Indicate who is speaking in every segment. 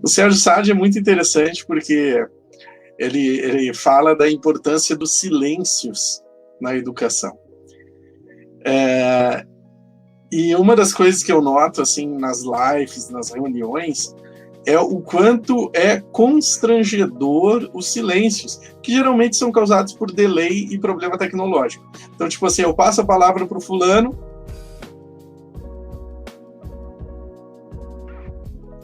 Speaker 1: O Sérgio Sade é muito interessante porque ele fala da importância dos silêncios na educação. E uma das coisas que eu noto assim nas lives, nas reuniões, é o quanto é constrangedor os silêncios, que geralmente são causados por delay e problema tecnológico. Então, tipo assim, eu passo a palavra para o fulano,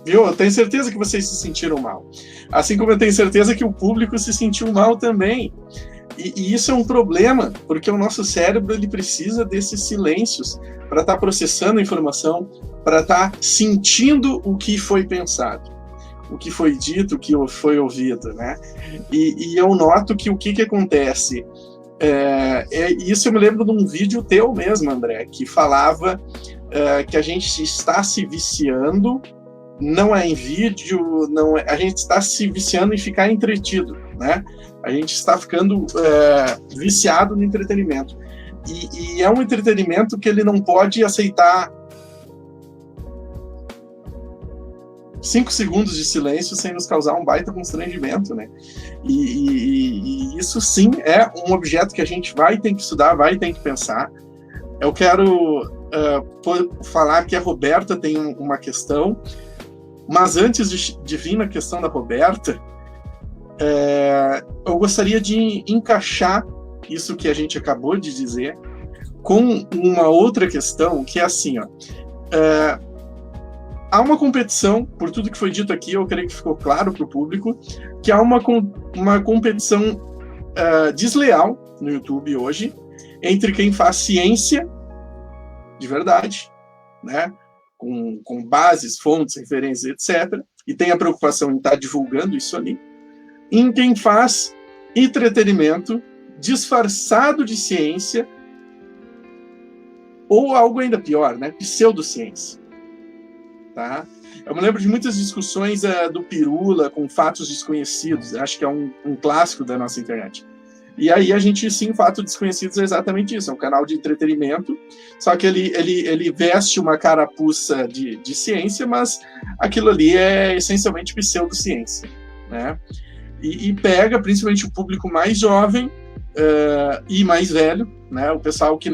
Speaker 1: viu? Eu tenho certeza que vocês se sentiram mal. Assim como eu tenho certeza que o público se sentiu mal também. E isso é um problema, porque o nosso cérebro ele precisa desses silêncios para estar processando a informação, para estar sentindo o que foi pensado, o que foi dito, o que foi ouvido, né? E eu noto que o que acontece... isso eu me lembro de um vídeo teu mesmo, André, que falava que a gente está se viciando, não é em vídeo, não é, a gente está se viciando em ficar entretido, né? A gente está ficando viciado no entretenimento. E é um entretenimento que ele não pode aceitar 5 segundos de silêncio sem nos causar um baita constrangimento, né? E isso sim é um objeto que a gente vai ter que estudar, vai ter que pensar. Eu quero falar que a Roberta tem uma questão, mas antes de vir na questão da Roberta, eu gostaria de encaixar isso que a gente acabou de dizer com uma outra questão, que é assim, ó, há uma competição, por tudo que foi dito aqui, eu creio que ficou claro para o público, que há uma competição desleal no YouTube hoje, entre quem faz ciência de verdade, né, com bases, fontes, referências, etc., e tem a preocupação em estar divulgando isso ali, em quem faz entretenimento disfarçado de ciência, ou algo ainda pior, né, pseudociência. Tá? Eu me lembro de muitas discussões do Pirula com fatos desconhecidos, acho que é um clássico da nossa internet. E aí a gente, sim, fatos desconhecidos é exatamente isso, é um canal de entretenimento, só que ele veste uma carapuça de ciência, mas aquilo ali é essencialmente pseudociência, né? E pega principalmente o público mais jovem e mais velho, né? O pessoal que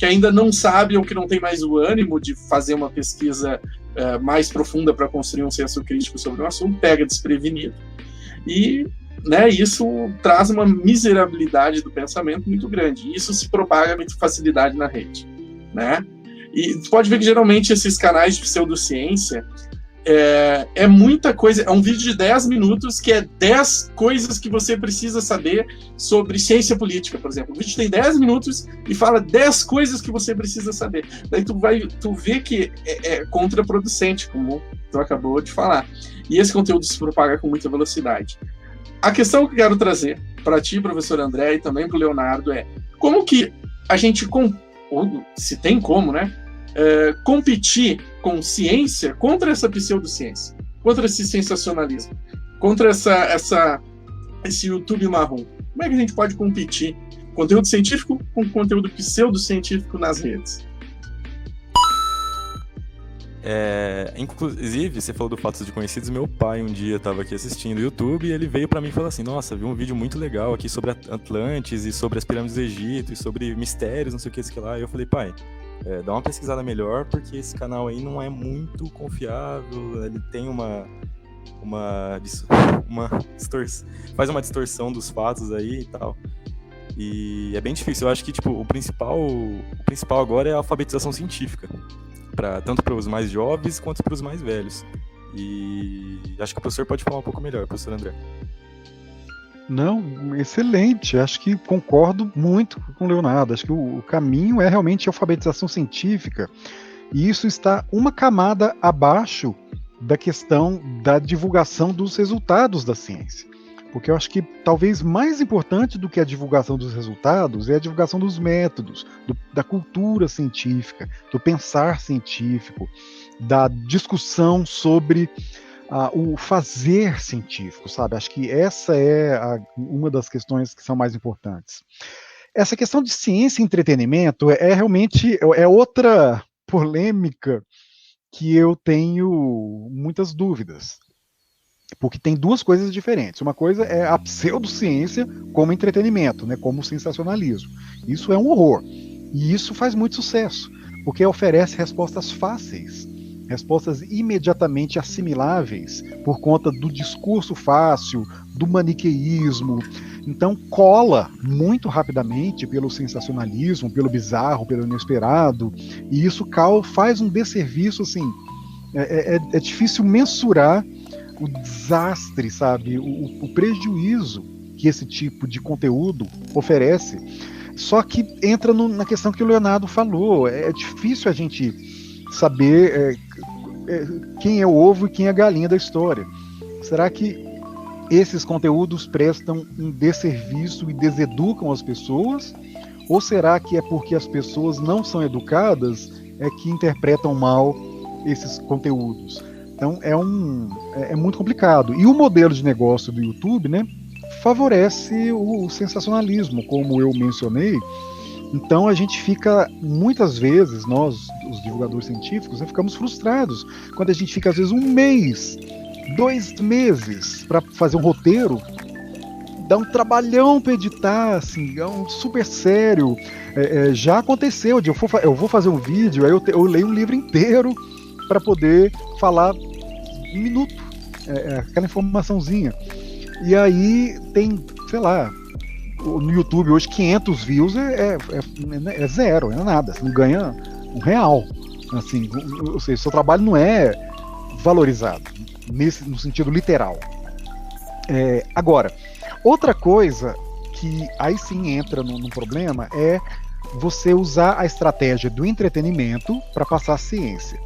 Speaker 1: ainda não sabe ou que não tem mais o ânimo de fazer uma pesquisa mais profunda para construir um senso crítico sobre o assunto, pega desprevenido. E, né, isso traz uma miserabilidade do pensamento muito grande. E isso se propaga com muita facilidade na rede, né? E tu pode ver que geralmente esses canais de pseudociência é muita coisa, é um vídeo de 10 minutos que é 10 coisas que você precisa saber sobre ciência política, por exemplo. O vídeo tem 10 minutos e fala 10 coisas que você precisa saber. Daí tu vê que é contraproducente, como tu acabou de falar. E esse conteúdo se propaga com muita velocidade. A questão que eu quero trazer para ti, professor André, e também para o Leonardo é como que a gente, ou se tem como, né, competir com ciência contra essa pseudociência, contra esse sensacionalismo, contra esse YouTube marrom. Como é que a gente pode competir conteúdo científico com conteúdo pseudocientífico nas redes?
Speaker 2: Inclusive, você falou do Fatos Desconhecidos, meu pai um dia estava aqui assistindo o YouTube e ele veio para mim e falou assim, nossa, vi um vídeo muito legal aqui sobre Atlantes e sobre as pirâmides do Egito e sobre mistérios, não sei o que lá. E eu falei, pai, dá uma pesquisada melhor, porque esse canal aí não é muito confiável, ele tem faz uma distorção dos fatos aí e tal. E é bem difícil, eu acho que tipo, o principal agora é a alfabetização científica, tanto para os mais jovens quanto para os mais velhos. E acho que o professor pode falar um pouco melhor, professor André.
Speaker 3: Não, excelente. Acho que concordo muito com o Leonardo. Acho que o caminho é realmente a alfabetização científica. E isso está uma camada abaixo da questão da divulgação dos resultados da ciência. Porque eu acho que talvez mais importante do que a divulgação dos resultados é a divulgação dos métodos, da cultura científica, do pensar científico, da discussão sobre o fazer científico, sabe? Acho que essa é uma das questões que são mais importantes. Essa questão de ciência e entretenimento realmente outra polêmica que eu tenho muitas dúvidas. Porque tem duas coisas diferentes. Uma coisa é a pseudociência como entretenimento, né, como sensacionalismo. Isso é um horror. E isso faz muito sucesso, porque oferece respostas fáceis, respostas imediatamente assimiláveis, por conta do discurso fácil, do maniqueísmo. Então cola muito rapidamente pelo sensacionalismo, pelo bizarro, pelo inesperado, e isso faz um desserviço, assim, é difícil mensurar o desastre, sabe, o prejuízo que esse tipo de conteúdo oferece. Só que entra na questão que o Leonardo falou, é difícil a gente saber quem é o ovo e quem é a galinha da história. Será que esses conteúdos prestam um desserviço e deseducam as pessoas? Ou será que é porque as pessoas não são educadas que interpretam mal esses conteúdos? Então é muito complicado. E o modelo de negócio do YouTube, né, favorece o sensacionalismo, como eu mencionei. Então a gente fica, muitas vezes, nós, os divulgadores científicos, ficamos frustrados quando a gente fica, às vezes, 1 mês, 2 meses para fazer um roteiro, dá um trabalhão para editar, assim, é um super sério. Já aconteceu, eu vou fazer um vídeo, aí eu leio um livro inteiro para poder falar 1 minuto, aquela informaçãozinha. E aí tem, sei lá, no YouTube hoje 500 views é zero, é nada, você não ganha R$1, assim, ou seja, seu trabalho não é valorizado no sentido literal. Agora, outra coisa que aí sim entra no problema é você usar a estratégia do entretenimento para passar a ciência.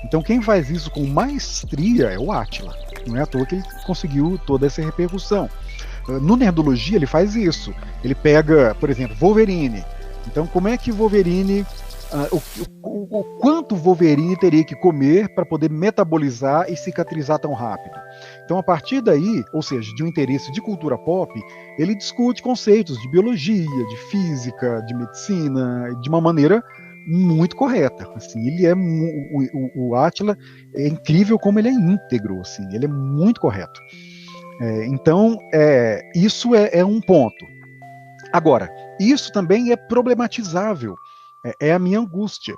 Speaker 3: Então quem faz isso com maestria é o Átila. Não é à toa que ele conseguiu toda essa repercussão. No Nerdologia ele faz isso. Ele pega, por exemplo, Wolverine. Então como é que Wolverine... o quanto Wolverine teria que comer para poder metabolizar e cicatrizar tão rápido? Então a partir daí, ou seja, de um interesse de cultura pop, ele discute conceitos de biologia, de física, de medicina, de uma maneira muito correta. Assim, ele o Átila é incrível como ele é íntegro, assim, ele é muito correto. Então isso é um ponto. Agora, isso também é problematizável, é a minha angústia,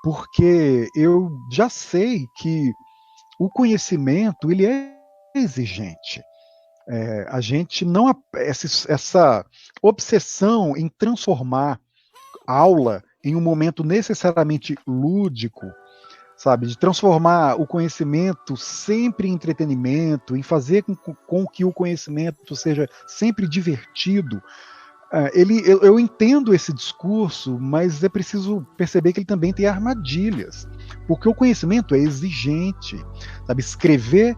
Speaker 3: porque eu já sei que o conhecimento ele é exigente. A gente não essa obsessão em transformar a aula em um momento necessariamente lúdico, sabe, de transformar o conhecimento sempre em entretenimento, em fazer com que o conhecimento seja sempre divertido. Eu entendo esse discurso, mas é preciso perceber que ele também tem armadilhas, porque o conhecimento é exigente, sabe? Escrever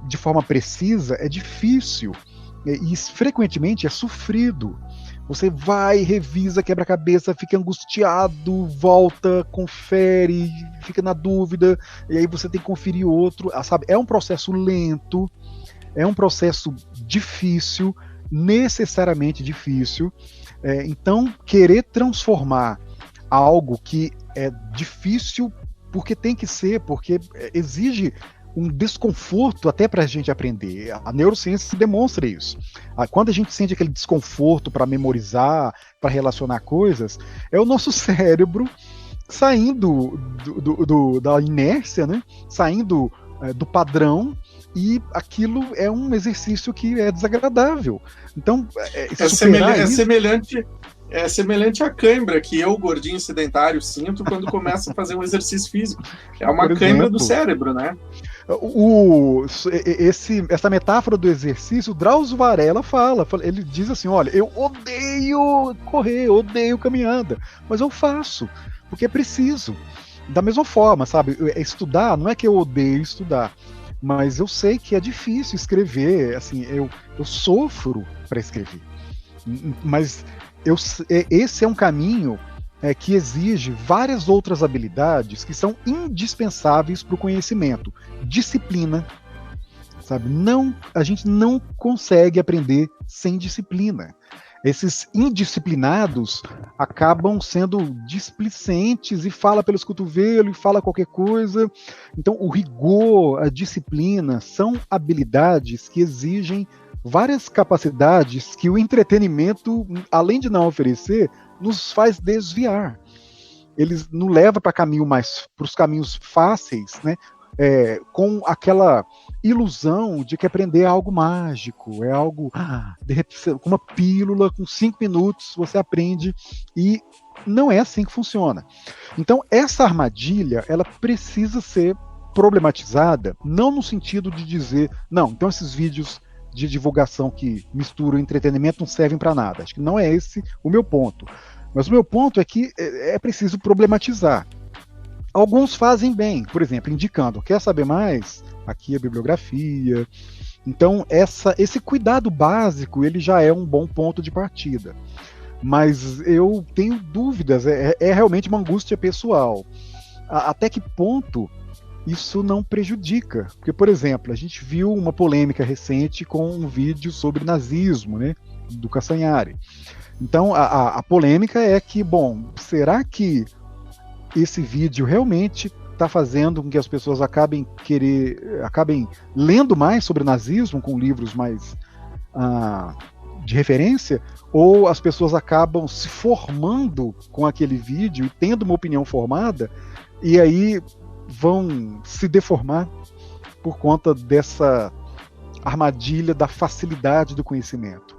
Speaker 3: de forma precisa é difícil e frequentemente é sofrido. Você vai, revisa, quebra-cabeça, fica angustiado, volta, confere, fica na dúvida, e aí você tem que conferir outro, sabe? É um processo lento, é um processo difícil, necessariamente difícil. Então, querer transformar algo que é difícil porque tem que ser, porque exige um desconforto até para a gente aprender. A neurociência demonstra isso. Quando a gente sente aquele desconforto para memorizar, para relacionar coisas, é o nosso cérebro saindo da inércia, né? Saindo do padrão, e aquilo é um exercício que é desagradável. Então,
Speaker 1: é semelhante à cãibra que eu, gordinho sedentário, sinto quando começo a fazer um exercício físico. É uma cãibra do cérebro, né?
Speaker 3: Essa metáfora do exercício, Drauzio Varela fala, ele diz assim, olha, eu odeio correr, eu odeio caminhada, mas eu faço, porque é preciso. Da mesma forma, sabe, estudar, não é que eu odeio estudar, mas eu sei que é difícil escrever, assim, eu sofro para escrever, mas esse é um caminho que exige várias outras habilidades que são indispensáveis para o conhecimento. Disciplina, sabe? A gente não consegue aprender sem disciplina. Esses indisciplinados acabam sendo displicentes e fala pelos cotovelos e fala qualquer coisa. Então, o rigor, a disciplina são habilidades que exigem várias capacidades que o entretenimento, além de não oferecer, nos faz desviar. Eles nos levam para os caminhos fáceis, né? Com aquela ilusão de que aprender é algo mágico, é algo, de repente, com uma pílula, com 5 minutos você aprende, e não é assim que funciona. Então, essa armadilha, ela precisa ser problematizada, não no sentido de dizer, não, então esses vídeos de divulgação que misturam entretenimento não servem para nada. Acho que não é esse o meu ponto. Mas o meu ponto é que é preciso problematizar. Alguns fazem bem, por exemplo, indicando, quer saber mais? Aqui a bibliografia. Então, esse cuidado básico, ele já é um bom ponto de partida. Mas eu tenho dúvidas, é realmente uma angústia pessoal. Até que ponto isso não prejudica? Porque, por exemplo, a gente viu uma polêmica recente com um vídeo sobre nazismo, né, do Castanhari. Então, a polêmica é que, bom, será que esse vídeo realmente está fazendo com que as pessoas acabem lendo mais sobre nazismo com livros mais de referência, ou as pessoas acabam se formando com aquele vídeo e tendo uma opinião formada, e aí vão se deformar por conta dessa armadilha da facilidade do conhecimento?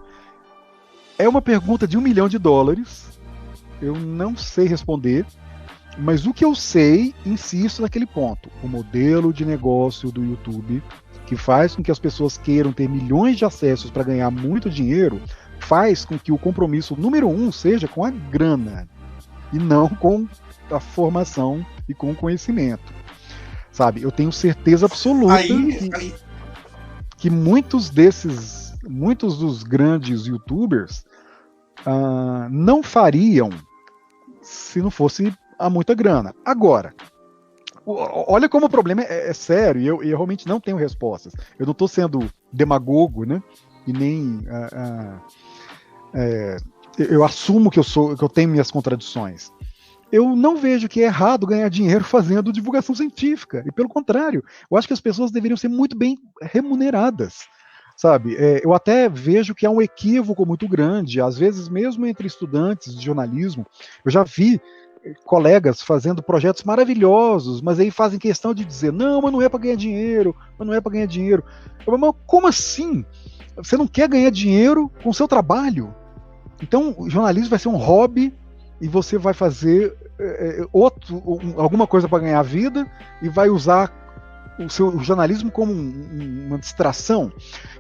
Speaker 3: É uma pergunta de $1 milhão. Eu não sei responder, mas o que eu sei, insisto naquele ponto. O modelo de negócio do YouTube, que faz com que as pessoas queiram ter milhões de acessos para ganhar muito dinheiro, faz com que o compromisso número 1 seja com a grana, e não com a formação e com o conhecimento. Sabe, eu tenho certeza absoluta que muitos dos grandes YouTubers não fariam se não fosse há muita grana. Agora, olha como o problema é sério, e eu realmente não tenho respostas. Eu não estou sendo demagogo, né? E nem eu assumo que eu tenho minhas contradições. Eu não vejo que é errado ganhar dinheiro fazendo divulgação científica. E pelo contrário, eu acho que as pessoas deveriam ser muito bem remuneradas. Sabe? Eu até vejo que há um equívoco muito grande, às vezes mesmo entre estudantes de jornalismo. Eu já vi colegas fazendo projetos maravilhosos, mas aí fazem questão de dizer, não, mas não é para ganhar dinheiro, mas não é para ganhar dinheiro. Mas como assim? Você não quer ganhar dinheiro com o seu trabalho? Então o jornalismo vai ser um hobby e você vai fazer alguma coisa para ganhar vida e vai usar o jornalismo como uma distração.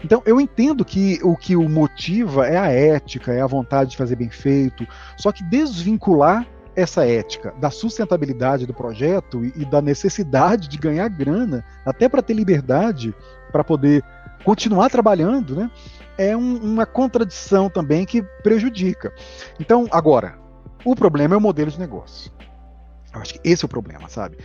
Speaker 3: Então eu entendo que o que o motiva é a ética, é a vontade de fazer bem feito, só que desvincular essa ética da sustentabilidade do projeto e da necessidade de ganhar grana, até para ter liberdade, para poder continuar trabalhando, né, é uma contradição também que prejudica. Então, agora, o problema é o modelo de negócio. Eu acho que esse é o problema, sabe?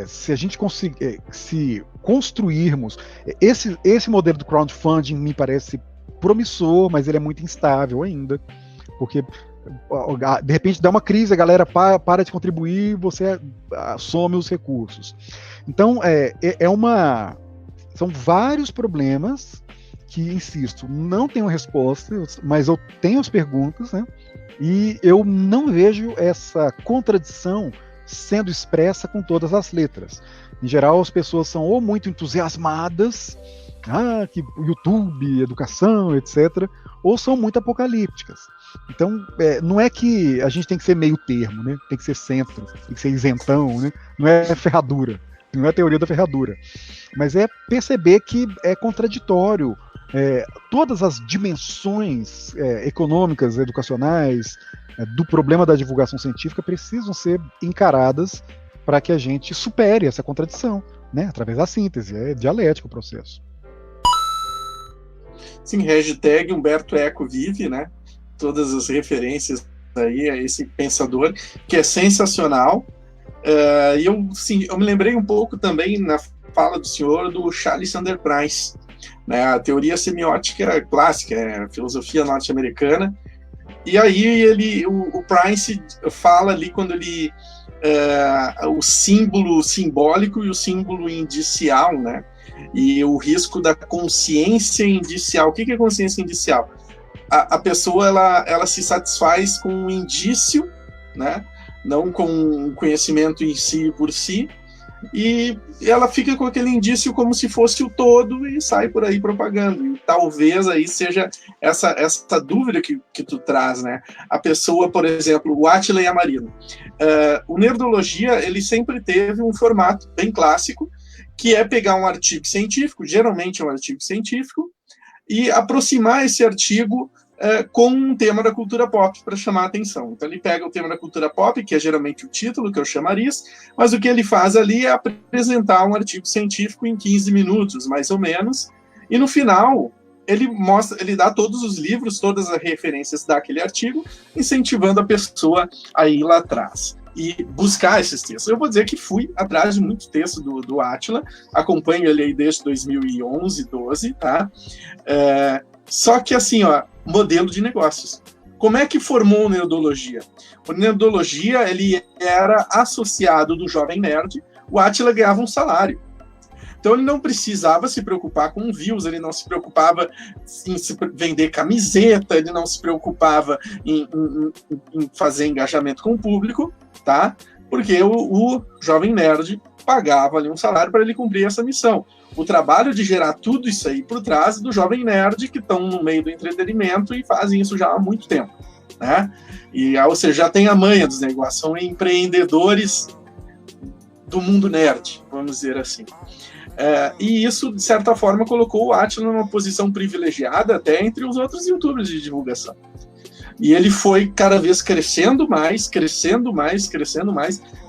Speaker 3: Se a gente conseguir, se construirmos esse modelo do crowdfunding, me parece promissor, mas ele é muito instável ainda, porque de repente dá uma crise, a galera para de contribuir, você some os recursos. Então são vários problemas que, insisto, não tenho resposta, mas eu tenho as perguntas, né? E eu não vejo essa contradição sendo expressa com todas as letras. Em geral, as pessoas são ou muito entusiasmadas, que YouTube, educação, etc., ou são muito apocalípticas. Então, não é que a gente tem que ser meio termo, né? Tem que ser centro, tem que ser isentão, né? Não é ferradura, não é a teoria da ferradura. Mas é perceber que é contraditório. Todas as dimensões econômicas, educacionais, do problema da divulgação científica precisam ser encaradas para que a gente supere essa contradição, né? Através da síntese. É dialético o processo.
Speaker 1: Sim, hashtag Humberto Eco vive, né? Todas as referências aí a esse pensador, que é sensacional. E eu me lembrei um pouco também na fala do senhor do Charles Sanders Peirce, né? A teoria semiótica clássica, a filosofia norte-americana, E aí o Price fala ali quando ele o símbolo simbólico e o símbolo indicial, né? E o risco da consciência indicial. O que é consciência indicial? A pessoa ela se satisfaz com um indício, né? Não com o conhecimento em si por si, e ela fica com aquele indício como se fosse o todo e sai por aí propagando. E talvez aí seja essa dúvida que tu traz, né? A pessoa, por exemplo, o Átila Yamarino. O Nerdologia, ele sempre teve um formato bem clássico, que é pegar um artigo científico, geralmente é um artigo científico, e aproximar esse artigo com um tema da cultura pop para chamar a atenção. Então ele pega o tema da cultura pop, que é geralmente o título, que é o chamariz, mas o que ele faz ali é apresentar um artigo científico em 15 minutos, mais ou menos, e no final ele dá todos os livros, todas as referências daquele artigo, incentivando a pessoa a ir lá atrás e buscar esses textos. Eu vou dizer que fui atrás de muito texto do Átila, acompanho ele aí desde 2011, 12, tá? Só que assim, ó, modelo de negócios. Como é que formou o Nerdologia? O Nerdologia, ele era associado do Jovem Nerd, o Átila ganhava um salário. Então ele não precisava se preocupar com views, ele não se preocupava em vender camiseta, ele não se preocupava em fazer engajamento com o público, tá? Porque o Jovem Nerd pagava ali um salário para ele cumprir essa missão. O trabalho de gerar tudo isso aí por trás do Jovem Nerd, que estão no meio do entretenimento e fazem isso já há muito tempo, né? E, ou seja, já tem a manha dos negócios, são empreendedores do mundo nerd, vamos dizer assim. E isso, de certa forma, colocou o Átila numa posição privilegiada até entre os outros youtubers de divulgação. E ele foi cada vez crescendo mais,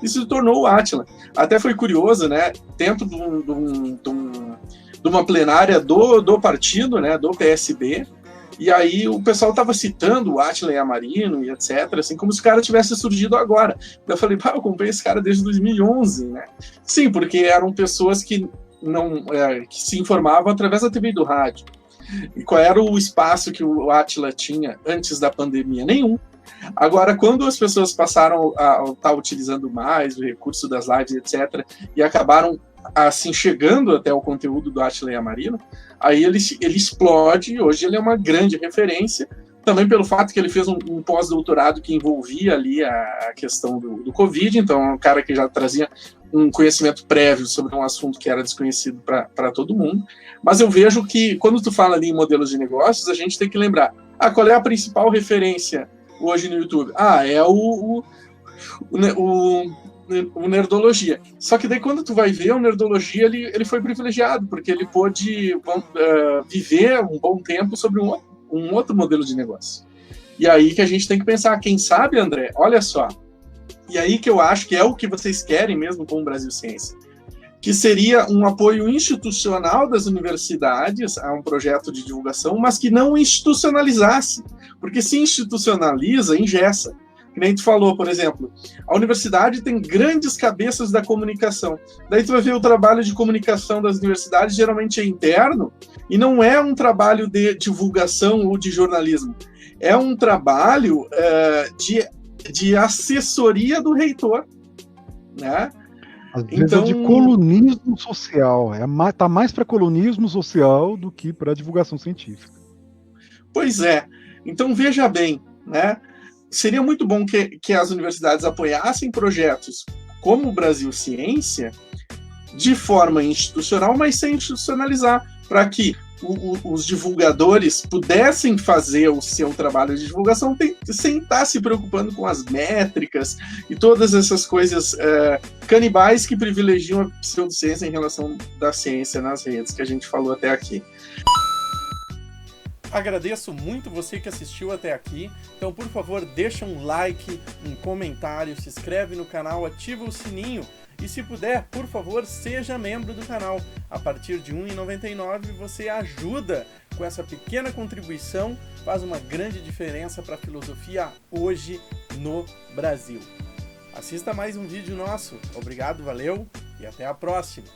Speaker 1: e se tornou o Átila. Até foi curioso, né? Dentro de uma plenária do partido, né? Do PSB, e aí o pessoal estava citando o Átila Yamarino e etc., assim, como se o cara tivesse surgido agora. Eu falei, eu acompanhei esse cara desde 2011, né? Sim, porque eram pessoas que se informavam através da TV e do rádio. E qual era o espaço que o Átila tinha antes da pandemia? Nenhum. Agora, quando as pessoas passaram a estar utilizando mais o recurso das lives, etc., e acabaram assim chegando até o conteúdo do Átila Yamarino, aí ele explode, e hoje ele é uma grande referência, também pelo fato que ele fez um pós-doutorado que envolvia ali a questão do Covid, então é um cara que já trazia um conhecimento prévio sobre um assunto que era desconhecido para todo mundo. Mas eu vejo que, quando tu fala ali em modelos de negócios, a gente tem que lembrar, qual é a principal referência hoje no YouTube? É o Nerdologia. Só que daí, quando tu vai ver, o Nerdologia, ele foi privilegiado, porque ele pôde viver um bom tempo sobre um outro modelo de negócio. E aí que a gente tem que pensar, quem sabe, André, olha só, e aí que eu acho que é o que vocês querem mesmo com o Brasil Ciência, que seria um apoio institucional das universidades a um projeto de divulgação, mas que não institucionalizasse, porque se institucionaliza, engessa. Que nem tu falou, por exemplo, a universidade tem grandes cabeças da comunicação. Daí tu vai ver o trabalho de comunicação das universidades, geralmente é interno, e não é um trabalho de divulgação ou de jornalismo. É um trabalho de assessoria do reitor, né?
Speaker 3: Às vezes é de colunismo social. Tá mais para colunismo social do que para divulgação científica.
Speaker 1: Pois é. Então, veja bem, né? Seria muito bom que as universidades apoiassem projetos como o Brasil Ciência de forma institucional, mas sem institucionalizar, para que os divulgadores pudessem fazer o seu trabalho de divulgação sem estar se preocupando com as métricas e todas essas coisas canibais que privilegiam a pseudociência em relação da ciência nas redes, que a gente falou até aqui.
Speaker 4: Agradeço muito você que assistiu até aqui, então por favor deixa um like, um comentário, se inscreve no canal, ativa o sininho e se puder, por favor, seja membro do canal. A partir de R$ 1,99 você ajuda com essa pequena contribuição, faz uma grande diferença para a filosofia hoje no Brasil. Assista mais um vídeo nosso, obrigado, valeu e até a próxima!